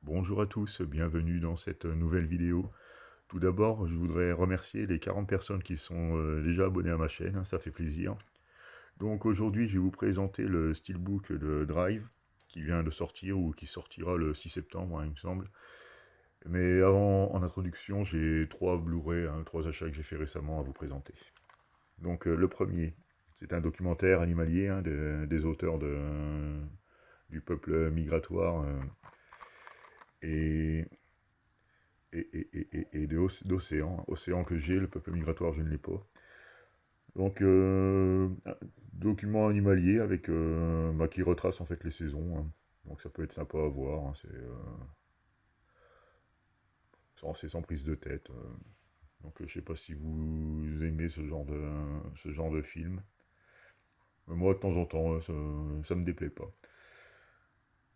Bonjour à tous, bienvenue dans cette nouvelle vidéo. Tout d'abord, je voudrais remercier les 40 personnes qui sont déjà abonnées à ma chaîne, hein, ça fait plaisir. Donc aujourd'hui, je vais vous présenter le Steelbook de Drive qui vient de sortir ou qui sortira le 6 septembre, hein, il me semble. Mais avant, en introduction, j'ai trois Blu-ray, hein, trois achats que j'ai fait récemment à vous présenter. Donc le premier, c'est un documentaire animalier, hein, des auteurs du peuple migratoire et d'océan. Océan que j'ai, le peuple migratoire, je ne l'ai pas. Donc, un document animalier avec, qui retrace en fait les saisons, hein. Donc ça peut être sympa à voir, hein. C'est sans prise de tête. Donc je sais pas si vous aimez ce genre de film. Mais moi, de temps en temps, ça me déplaît pas.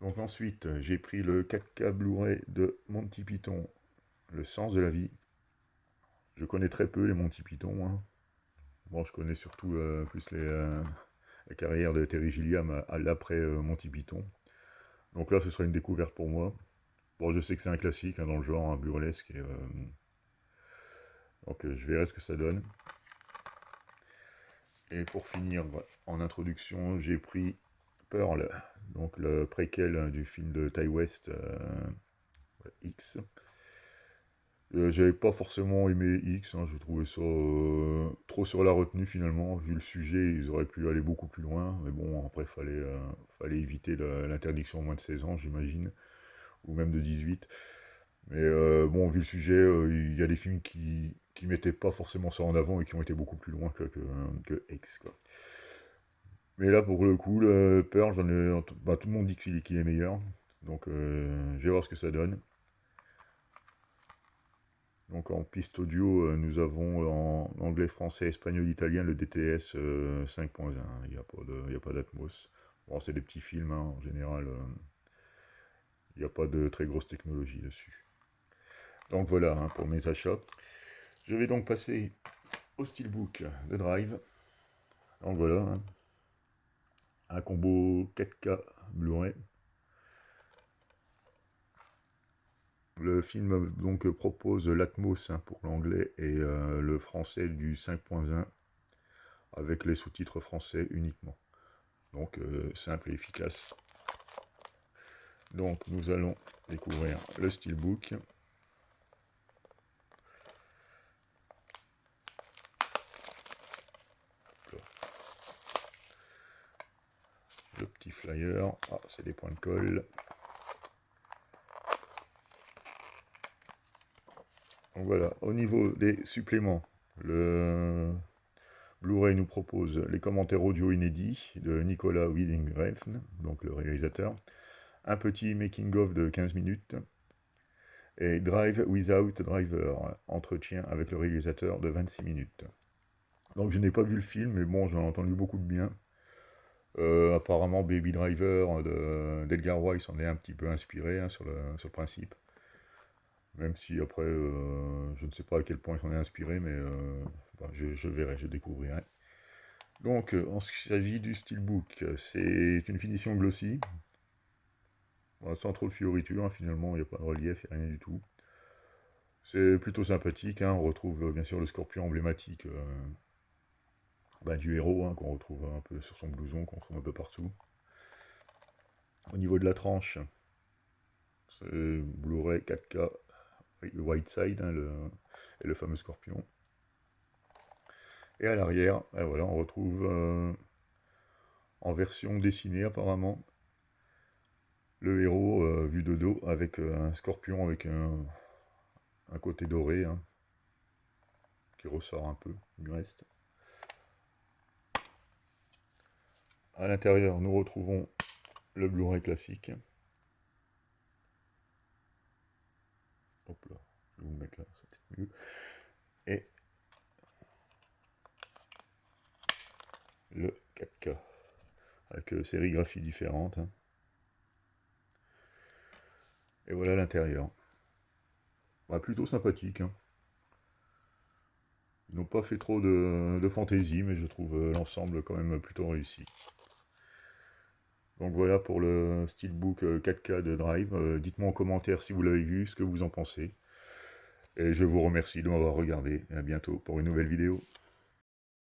Donc ensuite, j'ai pris le 4K Blu-ray de Monty Python, Le sens de la vie. Je connais très peu les Monty Python, hein. Bon, je connais surtout plus la carrière de Terry Gilliam à l'après Monty Python. Donc là, ce sera une découverte pour moi. Bon, je sais que c'est un classique, hein, dans le genre, un burlesque. Donc je verrai ce que ça donne. Et pour finir, en introduction, j'ai pris Pearl, donc le préquel, hein, du film de Ty West, X. J'avais pas forcément aimé X, hein, je trouvais ça trop sur la retenue finalement. Vu le sujet, ils auraient pu aller beaucoup plus loin. Mais bon, après, fallait éviter l'interdiction au moins de 16 ans, j'imagine, ou même de 18. Mais bon, vu le sujet, il y a des films qui mettaient pas forcément ça en avant et qui ont été beaucoup plus loin que X, quoi. Mais là, pour le coup, le Pearl, tout le monde dit qu'il est meilleur. Donc, je vais voir ce que ça donne. Donc en piste audio, nous avons en anglais, français, espagnol, italien le DTS 5.1. Il n'y a pas d'Atmos. Bon, c'est des petits films, hein, en général. Il n'y a pas de très grosse technologie dessus. Donc voilà, hein, pour mes achats. Je vais donc passer au Steelbook de Drive. Donc voilà, hein, un combo 4K Blu-ray. Le film donc propose l'Atmos, hein, pour l'anglais et le français du 5.1 avec les sous-titres français uniquement. Donc simple et efficace. Donc nous allons découvrir le Steelbook. Le petit flyer. Ah, c'est des points de colle. Donc voilà, au niveau des suppléments, le Blu-ray nous propose les commentaires audio inédits de Nicolas Winding Refn, donc le réalisateur, un petit making-of de 15 minutes, et Drive Without Driver, entretien avec le réalisateur de 26 minutes. Donc je n'ai pas vu le film, mais bon, j'en ai entendu beaucoup de bien. Apparemment, Baby Driver d'Edgar Wise en est un petit peu inspiré, hein, sur le principe. Même si après, je ne sais pas à quel point il s'en est inspiré, mais je verrai, je découvrirai. Donc, en ce qui s'agit du Steelbook, c'est une finition glossy, voilà, sans trop de fioritures, hein, finalement, il n'y a pas de relief, il n'y a rien du tout. C'est plutôt sympathique, hein, on retrouve bien sûr le scorpion emblématique, du héros, hein, qu'on retrouve un peu sur son blouson, qu'on retrouve un peu partout. Au niveau de la tranche, c'est Blu-ray 4K Whiteside, hein, et le fameux scorpion. Et à l'arrière, voilà, on retrouve en version dessinée apparemment le héros vu de dos avec un scorpion avec un côté doré, hein, qui ressort un peu du reste. À l'intérieur, nous retrouvons le Blu-ray classique. Hop là, je vais vous le mettre là, c'est mieux. Et le 4K avec sérigraphie différente, hein. Et voilà l'intérieur. Plutôt sympathique, hein. Ils n'ont pas fait trop de fantaisie, mais je trouve l'ensemble quand même plutôt réussi. Donc voilà pour le Steelbook 4K de Drive. Dites-moi en commentaire si vous l'avez vu, ce que vous en pensez. Et je vous remercie de m'avoir regardé. Et à bientôt pour une nouvelle vidéo.